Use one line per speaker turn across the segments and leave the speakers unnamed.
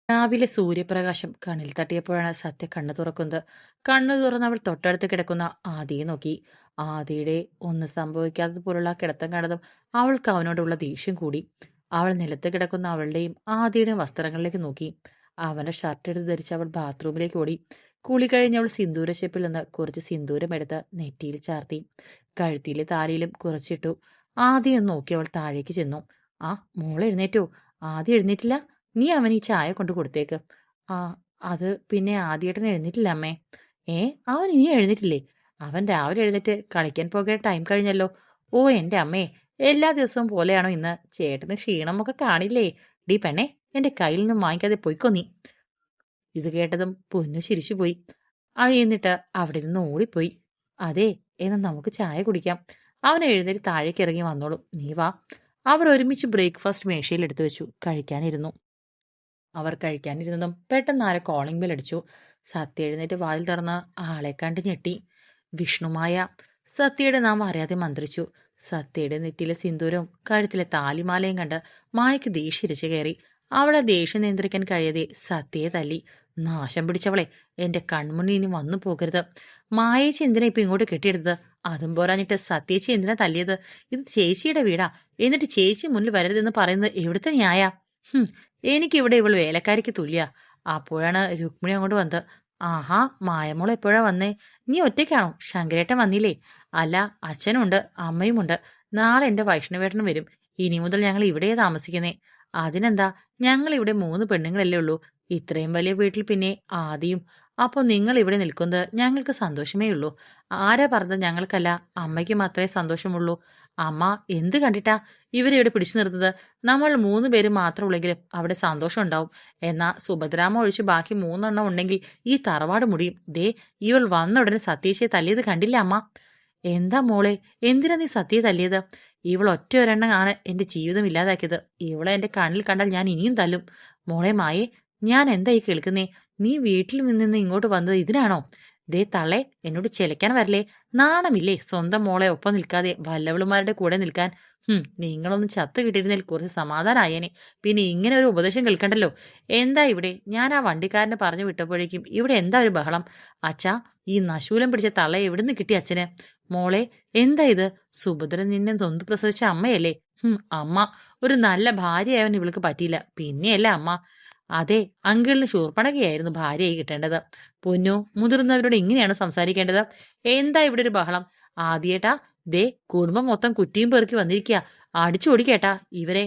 രാവിലെ സൂര്യപ്രകാശം കണ്ണിൽ തട്ടിയപ്പോഴാണ് സത്യ കണ്ണു തുറക്കുന്നത്. കണ്ണു തുറന്ന് അവൾ തൊട്ടടുത്ത് കിടക്കുന്ന ആദിയെ നോക്കി. ആദിയുടെ ഒന്നും സംഭവിക്കാത്തതുപോലുള്ള ആ കിടത്തം കണ്ടതും അവൾക്ക് അവനോടുള്ള ദേഷ്യം കൂടി. അവൾ നിലത്ത് കിടക്കുന്ന അവളുടെയും ആദിയുടെയും വസ്ത്രങ്ങളിലേക്ക് നോക്കി. അവന്റെ ഷർട്ട് എടുത്ത് ധരിച്ച് അവൾ ബാത്റൂമിലേക്ക് ഓടി. കുളി കഴിഞ്ഞ് അവൾ സിന്ദൂരശെപ്പിൽ നിന്ന് കുറച്ച് സിന്ദൂരം എടുത്ത് നെറ്റിയിൽ ചാർത്തി. കഴുത്തിലെ താലിയിലും കുറച്ചിട്ടു. ആദ്യം നോക്കി അവൾ താഴേക്ക് ചെന്നു. ആ, മോളെ എഴുന്നേറ്റോ? ആദ്യം എഴുന്നേറ്റില്ല. നീ അവന് ഈ ചായ കൊണ്ട് കൊടുത്തേക്ക്. ആ, അത് പിന്നെ ആദ്യേട്ടൻ എഴുന്നേറ്റില്ല അമ്മേ. ഏ, അവൻ ഇനി എഴുന്നേറ്റില്ലേ? അവൻ രാവിലെ എഴുന്നേറ്റ് കളിക്കാൻ പോകേണ്ട ടൈം കഴിഞ്ഞല്ലോ. ഓ എന്റെ അമ്മേ, എല്ലാ ദിവസവും പോലെയാണോ ഇന്ന്? ചേട്ടന് ക്ഷീണമൊക്കെ കാണില്ലേ? ഡീ പെണ്ണെ, എന്റെ കയ്യിൽ നിന്നും വാങ്ങിക്കാതെ പൊയ്ക്കോ നീ. ഇത് കേട്ടതും പൊന്നു ചിരിച്ചുപോയി. എന്നിട്ട് അവിടെ നിന്ന് ഓടിപ്പോയി. അതെ, എന്നാ നമുക്ക് ചായ കുടിക്കാം. അവൻ എഴുന്നേറ്റ് താഴേക്ക് ഇറങ്ങി വന്നോളും. നീ വാ. അവർ ഒരുമിച്ച് ബ്രേക്ക്ഫാസ്റ്റ് മേശയിൽ എടുത്തു വെച്ചു. കഴിക്കാനിരുന്നു. അവർ കഴിക്കാനിരുന്നതും പെട്ടെന്ന് ആരോ കോളിംഗ് ബെൽ അടിച്ചു. സത്യ എഴുന്നേറ്റ് വാതിൽ തുറന്ന് ആളെ കണ്ട് ഞെട്ടി. വിഷ്ണുമായ. സത്യയുടെ നാം അറിയാതെ മന്ത്രിച്ചു. സത്യയുടെ നെറ്റിയിലെ സിന്ദൂരവും കഴുത്തിലെ താലിമാലയും കണ്ട് മായയ്ക്ക് ദേഷ്യരിച്ചു കയറി. അവളെ ദേഷ്യം നിയന്ത്രിക്കാൻ കഴിയാതെ സത്യയെ തല്ലി. നാശം പിടിച്ചവളെ, എന്റെ കൺമുന്നിൽ ഇനി വന്നു പോകരുത്. മായേച്ചി എന്തിനാ ഇപ്പൊ ഇങ്ങോട്ട് കെട്ടിയെടുത്തത്? അതും പോരാഞ്ഞിട്ട് സത്യേച്ചി എന്തിനാ തല്ലിയത്? ഇത് ചേച്ചിയുടെ വീടാ. എന്നിട്ട് ചേച്ചി മുന്നിൽ വരരുതെന്ന് പറയുന്നത് എവിടുത്തെ ന്യായ? എനിക്കിവിടെ ഇവൾ വേലക്കാരിക്ക് തുല്യ. അപ്പോഴാണ് രുക്മിണി അങ്ങോട്ട് വന്നത്. ആഹാ, മായമോൾ എപ്പോഴാ വന്നേ? നീ ഒറ്റയ്ക്കാണോ? ശങ്കരേട്ടൻ വന്നില്ലേ? അല്ല, അച്ഛനുണ്ട്, അമ്മയുമുണ്ട്. നാളെ എന്റെ വൈഷ്ണവേട്ടനും വരും. ഇനി മുതൽ ഞങ്ങൾ ഇവിടെയാ താമസിക്കുന്നേ. അതിനെന്താ, ഞങ്ങൾ ഇവിടെ 3 പെണ്ണുങ്ങളല്ലേ ഉള്ളൂ. ഇത്രയും വലിയ വീട്ടിൽ പിന്നെ ആദിയും. അപ്പൊ നിങ്ങൾ ഇവിടെ നിൽക്കുന്നത് ഞങ്ങൾക്ക് സന്തോഷമേ ഉള്ളൂ. ആരാ പറഞ്ഞത് ഞങ്ങൾക്കല്ല, അമ്മയ്ക്ക് മാത്രമേ സന്തോഷമുള്ളൂ? അമ്മ എന്ത് കണ്ടിട്ടാ ഇവരെ ഇവിടെ പിടിച്ചു നിർത്തുന്നത്? നമ്മൾ 3 പേര് മാത്രമുള്ളെങ്കിലും അവിടെ സന്തോഷം ഉണ്ടാവും. എന്നാ സുഭദ്രാമ്മ ഒഴിച്ച് ബാക്കി 3 ഉണ്ടെങ്കിൽ ഈ തറവാട് മുടിയും. ദേ, ഇവൾ വന്ന ഉടനെ സത്യേച്ചിയെ തല്ലിയത് കണ്ടില്ല അമ്മ? എന്താ മോളെ, എന്തിനാ നീ സത്യയെ തല്ലിയത്? ഇവൾ ഒറ്റ ഒരെണ്ണം ആണ് എന്റെ ജീവിതം ഇല്ലാതാക്കിയത്. ഇവളെ എന്റെ കണ്ണിൽ കണ്ടാൽ ഞാൻ ഇനിയും തല്ലും. മോളെ മായേ, ഞാൻ എന്താ ഈ കേൾക്കുന്നേ? നീ വീട്ടിൽ നിന്ന് ഇങ്ങോട്ട് വന്നത് ഇതിനാണോ? ദേ തള്ളേ, എന്നോട് ചെലക്കാൻ വരലേ. നാണമില്ലേ സ്വന്തം മോളെ ഒപ്പം നിൽക്കാതെ വല്ലവളുമാരുടെ കൂടെ നിൽക്കാൻ? നിങ്ങളൊന്ന് ചത്തു കിട്ടിയിരുന്നേൽ കുറച്ച് സമാധാനായേനെ. പിന്നെ ഇങ്ങനെ ഒരു ഉപദേശം കേൾക്കണ്ടല്ലോ. എന്താ ഇവിടെ? ഞാൻ ആ വണ്ടിക്കാരനെ പറഞ്ഞു വിട്ടപ്പോഴേക്കും ഇവിടെ എന്താ ഒരു ബഹളം? അച്ഛാ, ഈ നശൂലം പിടിച്ച തള്ളയെ എവിടുന്ന് കിട്ടി അച്ഛന്? മോളെ, എന്താ ഇത്? സുഭദ്ര നിന്നെ നൊന്ത് പ്രസവിച്ച അമ്മയല്ലേ? അമ്മ. ഒരു നല്ല ഭാര്യയായവൻ ഇവൾക്ക് പറ്റിയില്ല. പിന്നെയല്ല അമ്മ. അതെ, അങ്കിളിന് ശൂർപ്പണഖയായിരുന്നു ഭാര്യയായി കിട്ടേണ്ടത്. പൊന്നു, മുതിർന്നവരോട് ഇങ്ങനെയാണ് സംസാരിക്കേണ്ടത്. എന്താ ഇവിടെ ഒരു ബഹളം? ആദ്യേട്ടാ, ദേ കുടുംബം മൊത്തം കുറ്റിയും പെറുക്കി വന്നിരിക്കുക. അടിച്ചോടിക്കേട്ടാ ഇവരെ.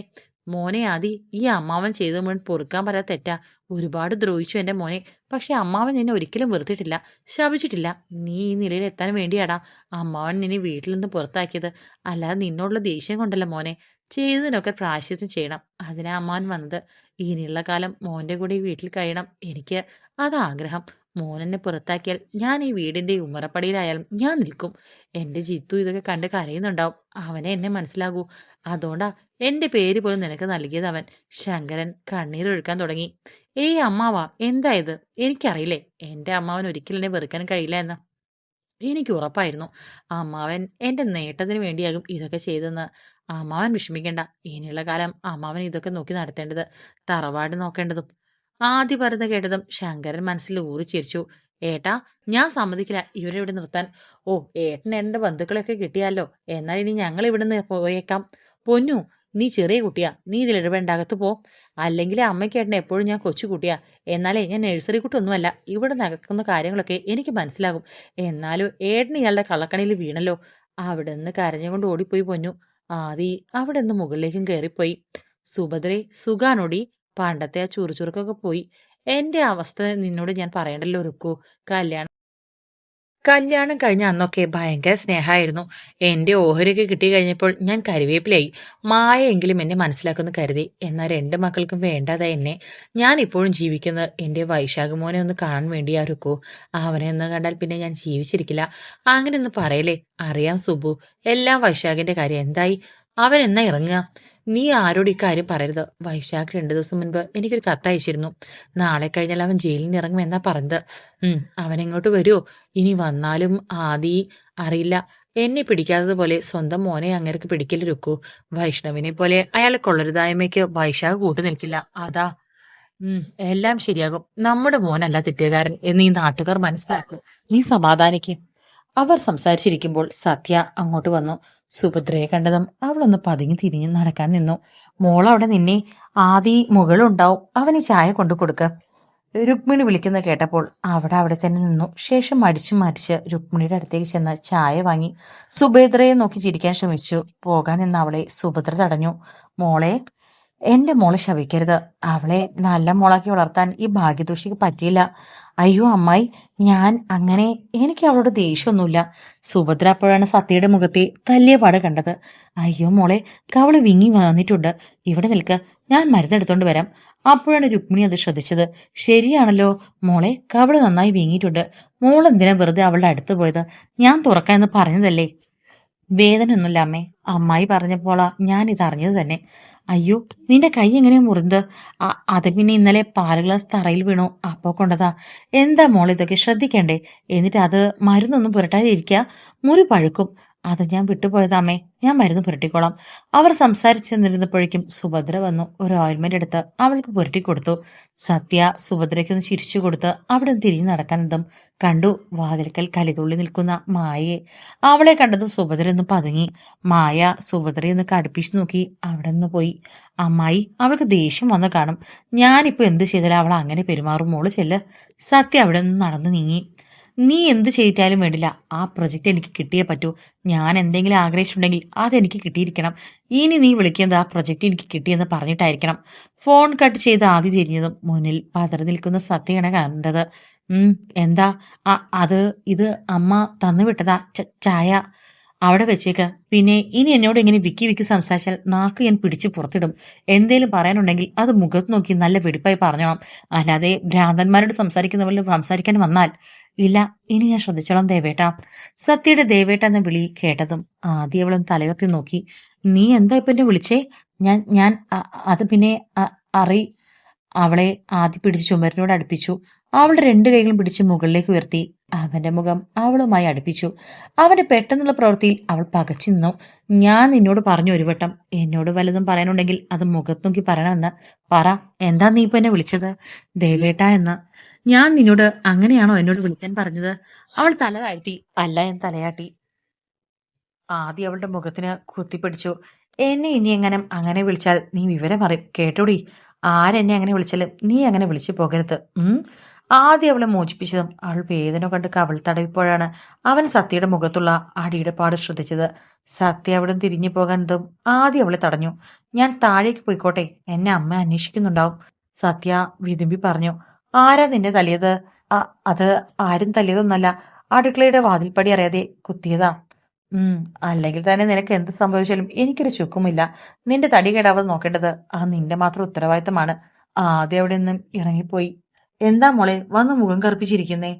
മോനെ ആദി, ഈ അമ്മാവൻ ചെയ്ത മുഴുവൻ പൊറുക്കാൻ പറ്റാത്ത തെറ്റാ. ഒരുപാട് ദ്രോഹിച്ചു എന്റെ മോനെ. പക്ഷെ അമ്മാവൻ നിന്നെ ഒരിക്കലും വെറുത്തിട്ടില്ല, ശപിച്ചിട്ടില്ല. നീ ഈ നിലയിൽ എത്താൻ വേണ്ടിയാടാ അമ്മാവൻ നിന്നെ വീട്ടിൽ നിന്ന് പുറത്താക്കിയത്. അല്ലാതെ നിന്നോടുള്ള ദേഷ്യം കൊണ്ടല്ല മോനെ. ചെയ്തതിനൊക്കെ പ്രായശ്ചിത്തം ചെയ്യണം. അതിനാ അമ്മാവൻ വന്നത്. ഇനിയുള്ള കാലം മോന്റെ കൂടെ ഈ വീട്ടിൽ കഴിയണം എനിക്ക്. അതാ ആഗ്രഹം. മോനെന്നെ പുറത്താക്കിയാൽ ഞാൻ ഈ വീടിന്റെ ഉമ്മറപ്പടിയിലായാലും ഞാൻ നിൽക്കും. എന്റെ ജിത്തു ഇതൊക്കെ കണ്ട് കരയുന്നുണ്ടാവും. അവനെ എന്നെ മനസ്സിലാകൂ. അതുകൊണ്ടാ എന്റെ പേര് പോലും നിനക്ക് നൽകിയത് അവൻ. ശങ്കരൻ കണ്ണീരൊഴുക്കാൻ തുടങ്ങി. ഏയ് അമ്മാവാ, എന്താ ഇത്? എനിക്കറിയില്ലേ എന്റെ അമ്മാവൻ ഒരിക്കലും എന്നെ വെറുക്കാൻ കഴിയില്ല എന്ന്. എനിക്ക് ഉറപ്പായിരുന്നു. അമ്മാവൻ എന്റെ നേട്ടത്തിന് വേണ്ടിയാകും ഇതൊക്കെ ചെയ്തെന്ന്. അമ്മാവൻ വിഷമിക്കണ്ട. ഇനിയുള്ള കാലം അമ്മാവൻ ഇതൊക്കെ നോക്കി നടത്തേണ്ടത്. തറവാട് നോക്കേണ്ടതും. ആദ്യ പറയുന്നത് കേട്ടതും ശങ്കരൻ മനസ്സിൽ ഊറിച്ചിരിച്ചു. ഏട്ടാ, ഞാൻ സമ്മതിക്കില്ല ഇവരെ ഇവിടെ നിർത്താൻ. ഓ, ഏട്ടൻ എന്റെ ബന്ധുക്കളെയൊക്കെ കിട്ടിയാലോ. എന്നാൽ ഇനി ഞങ്ങൾ ഇവിടുന്ന് പോയേക്കാം. പൊന്നു, നീ ചെറിയ കുട്ടിയാ. നീ ഇതിൽ ഇടപെടേണ്ട, അകത്ത് പോ. അല്ലെങ്കിൽ അമ്മയ്ക്ക് ഏട്ടനെ എപ്പോഴും ഞാൻ കൊച്ചുകുട്ടിയാ. എന്നാലേ ഞാൻ നഴ്സറി കുട്ടിയൊന്നുമല്ല. ഇവിടെ നടക്കുന്ന കാര്യങ്ങളൊക്കെ എനിക്ക് മനസ്സിലാകും. എന്നാലും ഏട്ടന് ഇയാളുടെ കള്ളക്കണിയിൽ വീണല്ലോ. അവിടെ നിന്ന് കരഞ്ഞുകൊണ്ട് ഓടിപ്പോയി പൊന്നു. ആദി അവിടെ നിന്ന് മുകളിലേക്കും കയറിപ്പോയി. സുഭദ്രേ, സുഖാനോടി? പണ്ടത്തെ ആ ചുറുചുറുക്കൊക്കെ പോയി. എന്റെ അവസ്ഥ നിന്നോട് ഞാൻ പറയണ്ടല്ലോ രുക്കു. കല്യാണം കല്യാണം കഴിഞ്ഞ അന്നൊക്കെ ഭയങ്കര സ്നേഹമായിരുന്നു. എന്റെ ഓഹരിയൊക്കെ കിട്ടി കഴിഞ്ഞപ്പോൾ ഞാൻ കരിവേപ്പിലായി. മായയെങ്കിലും എന്നെ മനസ്സിലാക്കുമെന്ന് കരുതി. എന്നാൽ 2 മക്കൾക്കും വേണ്ടാതായി എന്നെ. ഞാൻ ഇപ്പോഴും ജീവിക്കുന്നത് എന്റെ വൈശാഖ് മോനെ ഒന്ന് കാണാൻ വേണ്ടിയാ രുക്കു. അവനെ ഒന്ന് കണ്ടാൽ പിന്നെ ഞാൻ ജീവിച്ചിരിക്കില്ല. അങ്ങനെയൊന്നും പറയലേ. അറിയാം സുബു, എല്ലാം വൈശാഖിന്റെ കാര്യം. എന്തായി? അവൻ എന്നാ ഇറങ്ങുക? നീ ആരോടും ഇക്കാര്യം പറയരുത്. വൈശാഖ് 2 ദിവസം മുൻപ് എനിക്കൊരു കത്തയച്ചിരുന്നു. നാളെ കഴിഞ്ഞാൽ അവൻ ജയിലിൽ നിന്ന് ഇറങ്ങും എന്നാ പറഞ്ഞത്. അവൻ ഇങ്ങോട്ട് വരുമോ? ഇനി വന്നാലും ആദി അറിയില്ല. എന്നെ പിടിക്കാത്തതുപോലെ സ്വന്തം മോനെ അങ്ങേർക്ക് പിടിക്കില്ല രുക്കു. വൈഷ്ണവിനെ പോലെ അയാളെ കൊള്ളരുതായ്മയ്ക്ക് വൈശാഖ് കൂട്ടു നിൽക്കില്ല. അതാ ഉം, എല്ലാം ശരിയാകും. നമ്മുടെ മോനല്ല തെറ്റുകാരൻ എന്ന് ഈ നാട്ടുകാർ മനസ്സിലാക്കും. നീ സമാധാനിക്ക്. അവർ സംസാരിച്ചിരിക്കുമ്പോൾ സത്യ അങ്ങോട്ട് വന്നു. സുഭദ്രയെ കണ്ടതും അവളൊന്ന് പതുങ്ങി തിരിഞ്ഞു നടക്കാൻ നിന്നു. മോളവിടെ നിന്നെ. ആദി മുകളുണ്ടാവും. അവന് ചായ കൊണ്ടു കൊടുക്ക. രുക്മിണി വിളിക്കുന്ന കേട്ടപ്പോൾ അവിടെ തന്നെ നിന്നു. ശേഷം മടിച്ചു മറിച്ച് രുക്മിണിയുടെ അടുത്തേക്ക് ചെന്ന് ചായ വാങ്ങി. സുഭദ്രയെ നോക്കി ചിരിക്കാൻ ശ്രമിച്ചു. പോകാൻ നിന്ന അവളെ സുഭദ്ര തടഞ്ഞു. മോളെ, എന്റെ മോളെ ശപിക്കരുത്. അവളെ നല്ല മോളാക്കി വളർത്താൻ ഈ ഭാഗ്യദോഷിക്ക് പറ്റിയില്ല. അയ്യോ അമ്മായി, ഞാൻ അങ്ങനെ, എനിക്ക് അവളോട് ദേഷ്യമൊന്നുമില്ല. സുഭദ്ര അപ്പോഴാണ് സത്യയുടെ മുഖത്തെ തല്ലിയ പാട് കണ്ടത്. അയ്യോ മോളെ, കവള് വിങ്ങി വന്നിട്ടുണ്ട്. ഇവിടെ നിൽക്ക, ഞാൻ മരുന്നെടുത്തോണ്ട് വരാം. അപ്പോഴാണ് രുക്മിണി അത് ശ്രദ്ധിച്ചത്. ശരിയാണല്ലോ മോളെ, കവള് നന്നായി വീങ്ങിയിട്ടുണ്ട്. മോളെന്തിനാ വെറുതെ അവളുടെ അടുത്ത് പോയത്? ഞാൻ തുറക്കാം എന്ന് പറഞ്ഞതല്ലേ. വേദനയൊന്നുമില്ല അമ്മേ. അമ്മായി പറഞ്ഞപ്പോളാ ഞാൻ ഇത് അറിഞ്ഞത് തന്നെ. അയ്യോ, നിന്റെ കൈ എങ്ങനെയാ മുറിഞ്ഞത്? അത് പിന്നെ ഇന്നലെ പാല് ഗ്ലാസ് തറയിൽ വീണു, അപ്പോ കൊണ്ടതാ. എന്താ മോൾ ഇതൊക്കെ ശ്രദ്ധിക്കണ്ടേ? എന്നിട്ട് അത് മരുന്നൊന്നും പുരട്ടാതിരിക്കുക. മുറി പഴുക്കും. അത് ഞാൻ വിട്ടുപോയതാമേ. ഞാൻ മരുന്ന് പുരട്ടിക്കോളാം. അവർ സംസാരിച്ചു നിന്നിരുന്നപ്പോഴേക്കും സുഭദ്ര വന്നു. ഒരു ഓയിൽമെന്റ് എടുത്ത് അവൾക്ക് പുരട്ടിക്കൊടുത്തു. സത്യ സുഭദ്രയ്ക്കൊന്ന് ചിരിച്ചു കൊടുത്ത് അവിടെ നിന്ന് തിരിഞ്ഞു നടക്കാനതും കണ്ടു വാതിൽക്കൽ കലിതുള്ളി നിൽക്കുന്ന മായയെ. അവളെ കണ്ടത് സുഭദ്ര ഒന്ന് പതുങ്ങി. മായ സുഭദ്രയെ ഒന്ന് കടുപ്പിച്ചു നോക്കി അവിടെ നിന്ന് പോയി. അമ്മായി, അവൾക്ക് ദേഷ്യം വന്ന് കാണും. ഞാനിപ്പോ എന്ത് ചെയ്താലും അവൾ അങ്ങനെ പെരുമാറും. മോള് ചെല്ല്. സത്യ അവിടെ നിന്ന് നടന്നു നീങ്ങി. നീ എന്ത് ചെയ്താലും വേണ്ടില്ല, ആ പ്രൊജക്റ്റ് എനിക്ക് കിട്ടിയേ പറ്റൂ. ഞാൻ എന്തെങ്കിലും ആഗ്രഹിച്ചിട്ടുണ്ടെങ്കിൽ അതെനിക്ക് കിട്ടിയിരിക്കണം. ഇനി നീ വിളിക്കുന്നത് ആ പ്രൊജക്റ്റ് എനിക്ക് കിട്ടിയെന്ന് പറഞ്ഞിട്ടായിരിക്കണം. ഫോൺ കട്ട് ചെയ്ത് ആദ്യം തിരിഞ്ഞതും മുന്നിൽ പതറി നിൽക്കുന്ന സത്യയാണ് കണ്ടത്. ഉം, എന്താ? അത് ഇത് അമ്മ തന്നു വിട്ടതാ ചായ. അവിടെ വെച്ചേക്ക്. പിന്നെ ഇനി എന്നോട് ഇങ്ങനെ വിക്കി വിക്കി സംസാരിച്ചാൽ നാക്ക് ഞാൻ പിടിച്ച് പുറത്തിടും. എന്തേലും പറയാനുണ്ടെങ്കിൽ അത് മുഖത്ത് നോക്കി നല്ല വെടിപ്പായി പറഞ്ഞോണം. അല്ലാതെ ഭ്രാന്തന്മാരോട് സംസാരിക്കുന്ന പോലെ സംസാരിക്കാൻ വന്നാൽ ഇല്ല. ഇനി ഞാൻ ശ്രദ്ധിച്ചോളാം ദേവേട്ട. സത്യയുടെ ദേവേട്ട എന്ന വിളി കേട്ടതും ആദ്യം അവളും തലയുയർത്തി നോക്കി. നീ എന്താ ഇപ്പൊ എന്നെ വിളിച്ചേ? ഞാൻ ഞാൻ അത് പിന്നെ അറി അവളെ ആദ്യം പിടിച്ച് ചുമരിനോട് അടുപ്പിച്ചു. അവളുടെ രണ്ടു കൈകളും പിടിച്ച് മുകളിലേക്ക് ഉയർത്തി അവന്റെ മുഖം അവളുമായി അടുപ്പിച്ചു. അവന്റെ പെട്ടെന്നുള്ള പ്രവൃത്തിയിൽ അവൾ പകച്ചു നിന്നു. ഞാൻ നിന്നോട് പറഞ്ഞു ഒരു വട്ടം, എന്നോട് വല്ലതും പറയാനുണ്ടെങ്കിൽ അത് മുഖത്ത് നോക്കി പറയണമെന്ന്. പറ, എന്താ നീ ഇപ്പൊ എന്നെ വിളിച്ചത്? ദേവേട്ട എന്ന്. ഞാൻ നിന്നോട് അങ്ങനെയാണോ എന്നോട് വിളിക്കാൻ പറഞ്ഞത്? അവൾ തല താഴ്ത്തി. അല്ല, എന്ന് തലയാട്ടി. ആദ്യം അവളുടെ മുഖത്തിന് കുത്തിപ്പിടിച്ചു. എന്നെ ഇനി എങ്ങനെ അങ്ങനെ വിളിച്ചാൽ നീ വിവരം അറിയും കേട്ടോടി. ആരെന്നെ അങ്ങനെ വിളിച്ചാലും നീ അങ്ങനെ വിളിച്ചു പോകരുത്. ആദ്യം അവളെ മോചിപ്പിച്ചതും അവൾ വേദന കണ്ട് കവിൾ തടവിപ്പോഴാണ് അവൻ സത്യയുടെ മുഖത്തുള്ള അടിയുടെ പാട് ശ്രദ്ധിച്ചത്. സത്യ അവിടെ തിരിഞ്ഞു പോകാനതും ആദ്യം അവളെ തടഞ്ഞു. ഞാൻ താഴേക്ക് പോയിക്കോട്ടെ, എന്നെ അമ്മ അന്വേഷിക്കുന്നുണ്ടാവും. സത്യ വിതുമ്പി പറഞ്ഞു. ആരാ നിന്നെ തല്ലിയത്? അത് ആരും തല്ലിയതൊന്നല്ല. അടുക്കളയുടെ വാതിൽപ്പടി അറിയാതെ കുത്തിയതാ. ഉം. അല്ലെങ്കിൽ തന്നെ നിനക്ക് എന്ത് സംഭവിച്ചാലും എനിക്കൊരു ചുക്കുമില്ല. നിന്റെ തടി കേടാവാതെ നോക്കേണ്ടത് നിന്റെ മാത്രം ഉത്തരവാദിത്തമാണ്. ആദ്യം അവിടെ നിന്നും ഇറങ്ങിപ്പോയി. എന്താ മോളെ വന്ന് മുഖം കറുപ്പിച്ചിരിക്കുന്നേ?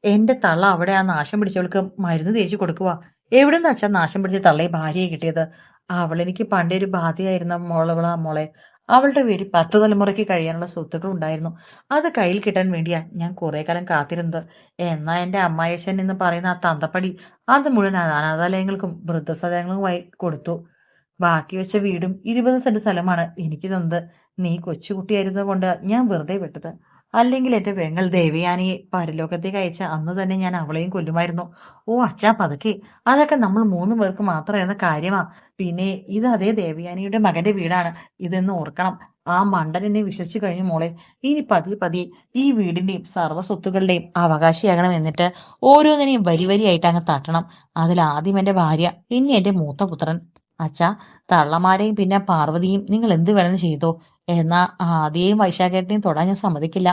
എന്റെ തള്ള അവിടെ ആ നാശം പിടിച്ചവൾക്ക് മരുന്ന് തേച്ച് കൊടുക്കുക. എവിടുന്ന് അച്ഛാ നാശം പിടിച്ച തള്ളയെ ഭാര്യയെ കിട്ടിയത്? അവളെനിക്ക് പണ്ടേ ഒരു ബാധയായിരുന്ന മോളവളാ മോളെ. അവളുടെ പേര് 10 തലമുറയ്ക്ക് കഴിയാനുള്ള സ്വത്തുക്കൾ ഉണ്ടായിരുന്നു. അത് കയ്യിൽ കിട്ടാൻ വേണ്ടിയാ ഞാൻ കുറെ കാലം കാത്തിരുന്നത്. എന്നാ എന്റെ അമ്മായച്ചൻ എന്ന് പറയുന്ന ആ തന്തപ്പടി അത് മുഴുവൻ അനാഥാലയങ്ങൾക്കും വൃദ്ധസദനങ്ങളുമായി കൊടുത്തു. ബാക്കി വെച്ച വീടും 20 സെന്റ് സ്ഥലമാണ് എനിക്ക് തന്നത്. നീ കൊച്ചുകുട്ടിയായിരുന്നത് കൊണ്ട് ഞാൻ വെറുതെ വിട്ടത്. അല്ലെങ്കിൽ എന്റെ പെങ്ങൾ ദേവയാനിയെ പരലോകത്തേക്ക് അയച്ച അന്ന് തന്നെ ഞാൻ അവളെയും കൊല്ലുമായിരുന്നു. ഓ അച്ഛാ പതുക്കെ, അതൊക്കെ നമ്മൾ 3 പേർക്ക് മാത്രമായിരുന്ന കാര്യമാ. പിന്നെ ഇത് അതേ ദേവയാനിയുടെ മകന്റെ വീടാണ്. ഇതെന്ന് ഓർക്കണം. ആ മണ്ടൻ എന്നെ വിശ്വസിച്ചു കഴിഞ്ഞു മോളെ. ഇനി പതിയെ പതിയെ ഈ വീടിന്റെയും സർവ്വ സ്വത്തുക്കളുടെയും അവകാശിയാകണം. എന്നിട്ട് ഓരോന്നിനെയും വരി വരിയായിട്ട് അങ്ങ് തട്ടണം. അതിൽ ആദ്യം എന്റെ ഭാര്യ, പിന്നെ എന്റെ മൂത്ത പുത്രൻ. അച്ഛാ, തള്ളമാരെയും പിന്നെ പാർവതിയും നിങ്ങൾ എന്ത് വേണമെന്ന് ചെയ്തോ. എന്നാ ആദ്യയും വൈശാഖേട്ടനെയും തൊടാൻ ഞാൻ സമ്മതിക്കില്ല.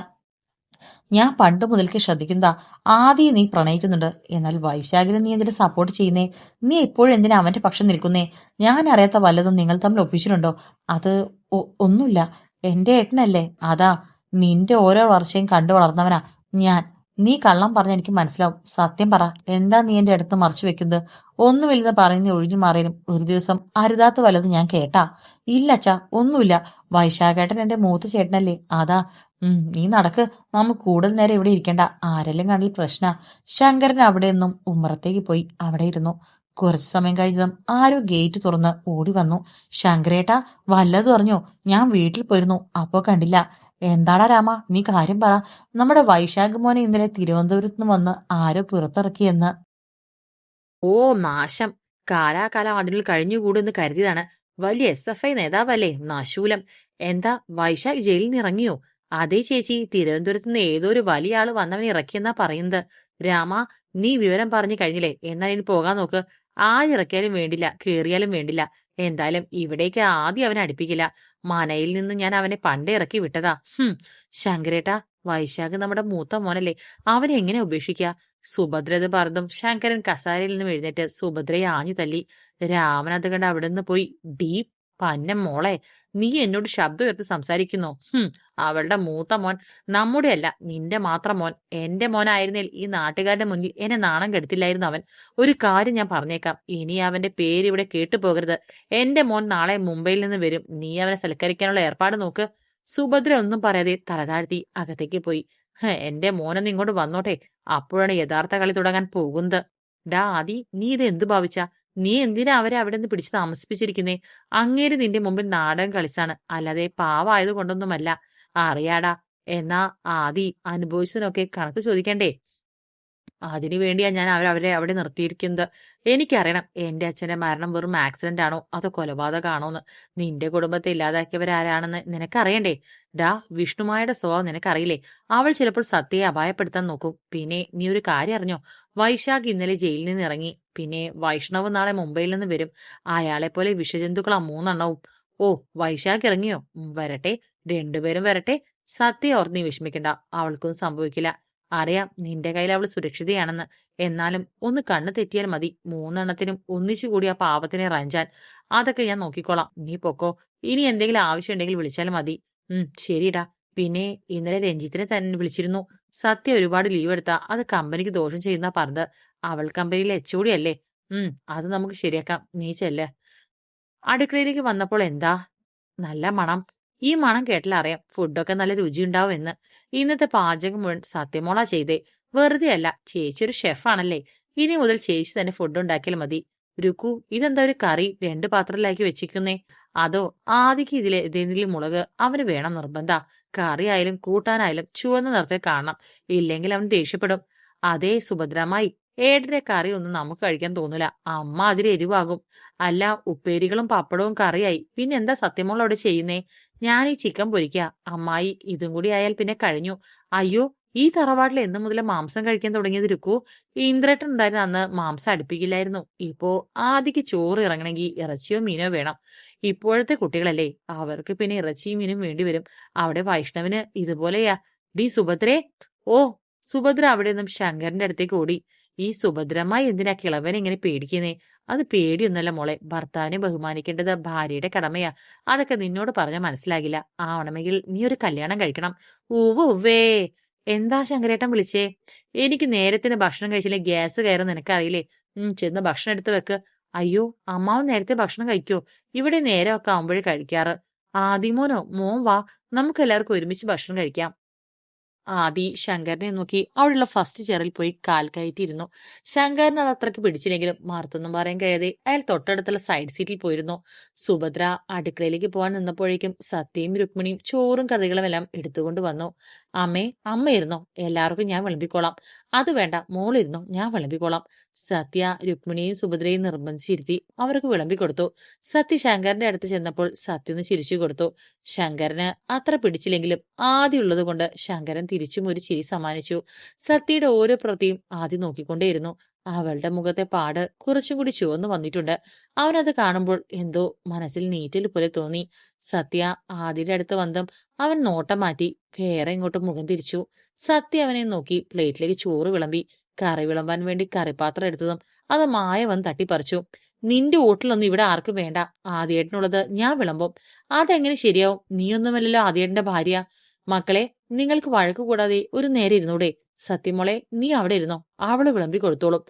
ഞാൻ പണ്ട് മുതൽക്ക് ശ്രദ്ധിക്കുന്നതാ. ആദ്യം നീ പ്രണയിക്കുന്നുണ്ട്, എന്നാൽ വൈശാഖിനെ നീ എന്തിനു സപ്പോർട്ട് ചെയ്യുന്നേ? നീ എപ്പോഴും എന്തിനാ അവന്റെ പക്ഷം നിൽക്കുന്നേ? ഞാൻ അറിയാത്ത വല്ലതും നിങ്ങൾ തമ്മിൽ ഒപ്പിച്ചിട്ടുണ്ടോ? അത് ഒന്നുമില്ല. എന്റെ ഏട്ടനല്ലേ, അതാ. നിന്റെ ഓരോ വർഷയും കണ്ടു വളർന്നവനാ ഞാൻ. നീ കള്ളം പറഞ്ഞ എനിക്ക് മനസ്സിലാവും. സത്യം പറ, എന്താ നീ എന്റെ അടുത്ത് മറച്ചു വെക്കുന്നത്? ഒന്നുമില്ലെന്ന് പറയുന്ന ഒഴിഞ്ഞു മാറിയാലും ഒരു ദിവസം അരുതാത്ത വല്ലതും ഞാൻ കേട്ടാ? ഇല്ല അച്ഛാ, ഒന്നുമില്ല. വൈശാഖേട്ടൻ എന്റെ മൂത്ത ചേട്ടനല്ലേ, അതാ. നീ നടക്ക്. നമുക്ക് കൂടുതൽ നേരം ഇവിടെ ഇരിക്കണ്ട. ആരെല്ലാം കണ്ടിൽ പ്രശ്ന. ശങ്കരൻ അവിടെ നിന്നും ഉമ്മറത്തേക്ക് പോയി അവിടെ ഇരുന്നു. കുറച്ചു സമയം കഴിഞ്ഞതും ആരോ ഗേറ്റ് തുറന്ന് ഓടി വന്നു. ശങ്കരേട്ടാ, വല്ലതും അറിഞ്ഞോ? ഞാൻ വീട്ടിൽ പോയിരുന്നു, അപ്പോ കണ്ടില്ല. എന്താടാ രാമ, നീ കാര്യം പറ. നമ്മുടെ വൈശാഖ് മോനെ ഇന്നലെ തിരുവനന്തപുരത്ത് നിന്ന് വന്ന് ആരോ പുറത്തിറക്കിയെന്ന്.
ഓ നാശം! കാലാകാലം അതിനുള്ളിൽ കഴിഞ്ഞുകൂടുന്ന് കരുതിയതാണ്. വലിയ SFI നേതാവല്ലേ നശൂലം! എന്താ വൈശാഖ് ജയിലിൽ നിന്ന് ഇറങ്ങിയോ? അതേ ചേച്ചി, തിരുവനന്തപുരത്ത് നിന്ന് ഏതോ ഒരു വലിയ ആള് വന്നവനെ ഇറക്കിയെന്നാ പറയുന്നത്. രാമ, നീ വിവരം പറഞ്ഞു കഴിഞ്ഞില്ലേ? എന്നാൽ ഇനി പോകാൻ നോക്ക്. ആരിറക്കിയാലും വേണ്ടില്ല, കേറിയാലും വേണ്ടില്ല. എന്തായാലും ഇവിടേക്ക് ആദ്യം അവനെ അടുപ്പിക്കില്ല. മനയിൽ നിന്ന് ഞാൻ അവനെ പണ്ടേ ഇറക്കി വിട്ടതാ. ശങ്കരേട്ടാ, വൈശാഖ് നമ്മുടെ മൂത്ത മോനല്ലേ, അവനെ എങ്ങനെ ഉപേക്ഷിക്കുക? സുഭദ്ര ഇത് പറഞ്ഞതും ശങ്കരൻ കസാരയിൽ നിന്നും എഴുന്നേറ്റ് സുഭദ്രയെ ആഞ്ഞു തല്ലി. രാമൻ അത് കണ്ട് അവിടെ നിന്ന് പോയി. ഡീ പന്നം മോളെ, നീ എന്നോട് ശബ്ദം ഉയർത്തി സംസാരിക്കുന്നോ? അവളുടെ മൂത്ത മോൻ, നമ്മുടെ അല്ല, നിന്റെ മാത്രം മോൻ. എന്റെ മോനായിരുന്നേൽ ഈ നാട്ടുകാരുടെ മുന്നിൽ എന്നെ നാണം കെടുത്തില്ലായിരുന്നു അവൻ. ഒരു കാര്യം ഞാൻ പറഞ്ഞേക്കാം, ഇനി അവന്റെ പേര് ഇവിടെ കേട്ടുപോകരുത്. എന്റെ മോൻ നാളെ മുംബൈയിൽ നിന്ന് വരും. നീ അവനെ സൽക്കരിക്കാനുള്ള ഏർപ്പാട് നോക്ക്. സുഭദ്ര ഒന്നും പറയാതെ തലതാഴ്ത്തി അകത്തേക്ക് പോയി. എന്റെ മോനൊന്ന് ഇങ്ങോട്ട് വന്നോട്ടെ, അപ്പോഴാണ് യഥാർത്ഥ കളി തുടങ്ങാൻ പോകുന്നത്. ഡാ ആദി, നീ ഇത് എന്ത് ഭാവിച്ചാ? നീ എന്തിനാ അവരെ അവിടെ നിന്ന് പിടിച്ച് താമസിപ്പിച്ചിരിക്കുന്നേ? അങ്ങേര് നിന്റെ മുമ്പിൽ നാടകം കളിച്ചാണ്, അല്ലാതെ പാവായത് കൊണ്ടൊന്നുമല്ല. അറിയാടാ. എന്നാ ആദി അനുഭവിച്ചതിനൊക്കെ കണക്ക് ചോദിക്കണ്ടേ? അതിനു വേണ്ടിയാ ഞാൻ അവരെ അവിടെ നിർത്തിയിരിക്കുന്നത്. എനിക്കറിയണം എന്റെ അച്ഛന്റെ മരണം വെറും ആക്സിഡന്റ് ആണോ അതോ കൊലപാതകമാണോന്ന്. നിന്റെ കുടുംബത്തെ ഇല്ലാതാക്കിയവരാരാണെന്ന് നിനക്കറിയണ്ടേ? ഡാ, വിഷ്ണുമായുടെ സ്വഭാവം നിനക്കറിയില്ലേ? അവൾ ചിലപ്പോൾ സത്യയെ അപായപ്പെടുത്താൻ നോക്കും. പിന്നെ നീ ഒരു കാര്യം അറിഞ്ഞോ? വൈശാഖ് ഇന്നലെ ജയിലിൽ നിന്ന് ഇറങ്ങി. പിന്നെ വൈഷ്ണവ് നാളെ മുംബൈയിൽ നിന്ന് വരും. അയാളെ പോലെ വിഷജന്തുക്കളാ മൂന്നെണ്ണവും. ഓ, വൈശാഖ് ഇറങ്ങിയോ? വരട്ടെ. രണ്ടുപേരും വരട്ടെ. സത്യം ഓർത്ത് നീ വിഷമിക്കണ്ട, അവൾക്കൊന്നും സംഭവിക്കില്ല. അറിയാം നിന്റെ കയ്യിൽ അവൾ സുരക്ഷിതയാണെന്ന്. എന്നാലും ഒന്ന് കണ്ണ് തെറ്റിയാൽ മതി മൂന്നെണ്ണത്തിനും ഒന്നിച്ചുകൂടി ആ പാവത്തിനെ റഞ്ചാൻ. അതൊക്കെ ഞാൻ നോക്കിക്കോളാം. നീ പൊക്കോ. ഇനി എന്തെങ്കിലും ആവശ്യമുണ്ടെങ്കിൽ വിളിച്ചാൽ മതി. ശരിടാ. പിന്നെ ഇന്നലെ രഞ്ജിത്തിനെ തന്നെ വിളിച്ചിരുന്നു. സത്യ ഒരുപാട് ലീവ് എടുത്താ അത് കമ്പനിക്ക് ദോഷം ചെയ്യുന്ന പറഞ്ഞത്. അവൾ കമ്പനിയിലെ HOD അല്ലേ. അത് നമുക്ക് ശരിയാക്കാം. നീ ചെല്ല്. അടുക്കളയിലേക്ക് വന്നപ്പോൾ എന്താ നല്ല മണം. ഈ മണം കേട്ടാൽ അറിയാം ഫുഡൊക്കെ നല്ല രുചിയുണ്ടാവും എന്ന്. ഇന്നത്തെ പാചകം മുഴുവൻ സത്യമോളാ ചെയ്തേ. വെറുതെ അല്ല, ചേച്ചി ഒരു ഷെഫാണല്ലേ. ഇനി മുതൽ ചേച്ചി തന്നെ ഫുഡ് ഉണ്ടാക്കിയാൽ മതി. രുക്കു, ഇതെന്താ ഒരു കറി 2 പാത്രത്തിലാക്കി വെച്ചിരിക്കുന്നേ? അതോ ആദിക്ക് ഏതെങ്കിലും മുളക് അവന് വേണം നിർബന്ധ. കറി ആയാലും കൂട്ടാനായാലും ചുവന്ന നിറത്തിൽ കാണണം, ഇല്ലെങ്കിൽ അവൻ ദേഷ്യപ്പെടും. അതേ സുഭദ്രമായി, ഏട്ടന്റെ കറി ഒന്നും നമുക്ക് കഴിക്കാൻ തോന്നൂല. അമ്മ അതിൽ എരിവാകും. അല്ല, ഉപ്പേരികളും പപ്പടവും കറിയായി. പിന്നെന്താ സത്യമോൾ അവിടെ ചെയ്യുന്നേ? ഞാൻ ഈ ചിക്കൻ പൊരിക്കാ. അമ്മായി, ഇതും കൂടി ആയാൽ പിന്നെ കഴിഞ്ഞു. അയ്യോ, ഈ തറവാട്ടിൽ എന്ന് മുതലേ മാംസം കഴിക്കാൻ തുടങ്ങിയത് രുക്കു? ഇന്ദ്രേട്ടൻ ഉണ്ടായിരുന്ന അന്ന് മാംസം അടുപ്പിക്കില്ലായിരുന്നു. ഇപ്പോ ആദിക്ക് ചോറ് ഇറങ്ങണമെങ്കിൽ ഇറച്ചിയോ മീനോ വേണം. ഇപ്പോഴത്തെ കുട്ടികളല്ലേ, അവർക്ക് പിന്നെ ഇറച്ചിയും മീനും വേണ്ടി വരും. അവിടെ വൈഷ്ണവിന് ഇതുപോലെയാ. ഡി സുഭദ്രേ. ഓ, സുഭദ്ര അവിടെ നിന്നും ശങ്കരന്റെ അടുത്തേക്ക് ഓടി. ഈ സുഭദ്രമായി എന്തിനാ കിളവനെ ഇങ്ങനെ പേടിക്കുന്നേ? അത് പേടിയൊന്നുമല്ല മോളെ. ഭർത്താവിനെ ബഹുമാനിക്കേണ്ടത് ഭാര്യയുടെ കടമയാ. അതൊക്കെ നിന്നോട് പറഞ്ഞാൽ മനസ്സിലാകില്ല. ആവണമെങ്കിൽ നീ ഒരു കല്യാണം കഴിക്കണം. ഉവ്വ് ഉവ്വേ. എന്താ ശങ്കരേട്ടൻ വിളിച്ചേ? എനിക്ക് നേരത്തിന് ഭക്ഷണം കഴിച്ചില്ലേ ഗ്യാസ് കയറും നിനക്കറിയില്ലേ? ചെന്ന് ഭക്ഷണം എടുത്ത് വെക്ക്. അയ്യോ, അമ്മാവൻ നേരത്തെ ഭക്ഷണം കഴിക്കോ? ഇവിടെ നേരമൊക്കെ ആവുമ്പോഴേ കഴിക്കാറ്. ആദിമോനോ, മോൻ വാ, നമുക്ക് എല്ലാവർക്കും ഒരുമിച്ച് ഭക്ഷണം കഴിക്കാം. ആദി ശങ്കരനെ നോക്കി അവിടെയുള്ള ഫസ്റ്റ് ചെയറിൽ പോയി കാൽ കയറ്റിയിരുന്നു. ശങ്കരന് അത് അത്രയ്ക്ക് പിടിച്ചില്ലെങ്കിലും മറുത്തൊന്നും പറയാൻ കഴിയാതെ അയാൾ തൊട്ടടുത്തുള്ള സൈഡ് സീറ്റിൽ പോയിരുന്നു. സുഭദ്ര അടുക്കളയിലേക്ക് പോകാൻ നിന്നപ്പോഴേക്കും സത്യയും രുക്മിണിയും ചോറും കറികളും എല്ലാം എടുത്തുകൊണ്ട് വന്നു. അമ്മേ, അമ്മ ഇരുന്നോ, എല്ലാവർക്കും ഞാൻ വിളമ്പിക്കോളാം. അത് വേണ്ട, മോളിരുന്നോ, ഞാൻ വിളമ്പിക്കോളാം. സത്യ രുക്മിണിയെയും സുഭദ്രയെയും നിർബന്ധിച്ചിരുത്തി അവർക്ക് വിളമ്പിക്കൊടുത്തു. സത്യ ശങ്കരന്റെ അടുത്ത് ചെന്നപ്പോൾ സത്യ ഒന്ന് ചിരിച്ചു കൊടുത്തു. ശങ്കരന് അത്ര പിടിച്ചില്ലെങ്കിലും ആദിയുള്ളത് കൊണ്ട് ശങ്കരൻ തിരിച്ചും ഒരു ചിരി സമ്മാനിച്ചു. സത്യയുടെ ഓരോ പ്രവൃത്തിയും ആദ്യം നോക്കിക്കൊണ്ടേയിരുന്നു. അവളുടെ മുഖത്തെ പാട് കുറച്ചും കൂടി ചുവന്നു വന്നിട്ടുണ്ട്. അവനത് കാണുമ്പോൾ എന്തോ മനസ്സിൽ നീറ്റൽ പോലെ തോന്നി. സത്യ ആദിയുടെ അടുത്ത് വന്നതും അവൻ നോട്ടം മാറ്റി വേറെ ഇങ്ങോട്ട് മുഖം തിരിച്ചു. സത്യ അവനെ നോക്കി പ്ലേറ്റിലേക്ക് ചോറ് വിളമ്പി. കറി വിളമ്പാൻ വേണ്ടി കറിപ്പാത്രം എടുത്തതും അത് മായവൻ തട്ടിപ്പറിച്ചു. നിന്റെ ഹോട്ടലൊന്നും ഇവിടെ ആർക്കും വേണ്ട. ആദ്യേട്ടനുള്ളത് ഞാൻ വിളമ്പും. അതെങ്ങനെ ശരിയാവും? നീയൊന്നുമല്ലല്ലോ ആദ്യേട്ടന്റെ ഭാര്യ. മക്കളെ, നിങ്ങൾക്ക് വഴക്ക് കൂടാതെ ഒരു നേരെ ഇരുന്നൂടെ? സത്യമോളെ, നീ അവിടെ ഇരുന്നോ, അവള് വിളമ്പി കൊടുത്തോളും.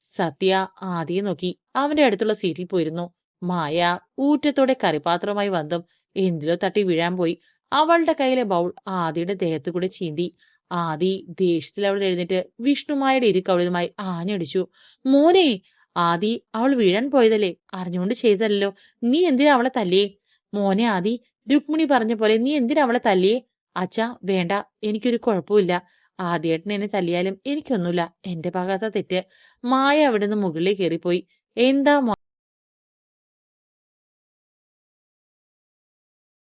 സത്യ ആദിയെ നോക്കി അവന്റെ അടുത്തുള്ള സീറ്റിൽ പോയിരുന്നു. മായ ഊറ്റത്തോടെ കറിപാത്രവുമായി വന്നും എന്തിലോ തട്ടി വീഴാൻ പോയി. അവളുടെ കയ്യിലെ ബൗൾ ആദിയുടെ ദേഹത്തു കൂടെ ചീന്തി. ആദി ദേഷ്യത്തിൽ അവൾ എഴുന്നേറ്റ് വിഷ്ണുമായുടെ ഇരുകവളിലുമായി ആഞ്ഞടിച്ചു. മോനെ! ആദി, അവൾ വീഴാൻ പോയതല്ലേ, അറിഞ്ഞുകൊണ്ട് ചെയ്തല്ലോ. നീ എന്തിനാ അവളെ തല്ലിയേ? മോനെ ആദി, രുക്മിണി പറഞ്ഞ പോലെ നീ എന്തിനാ അവളെ തല്ലിയേ? അച്ഛാ, വേണ്ട, എനിക്കൊരു കുഴപ്പമില്ല. ആദ്യേട്ടൻ എന്നെ തല്ലിയാലും എനിക്കൊന്നുമില്ല. എന്റെ ഭാഗത്താ തെറ്റ്. മായ അവിടുന്ന് മുകളിലേക്ക് കയറിപ്പോയി. എന്താ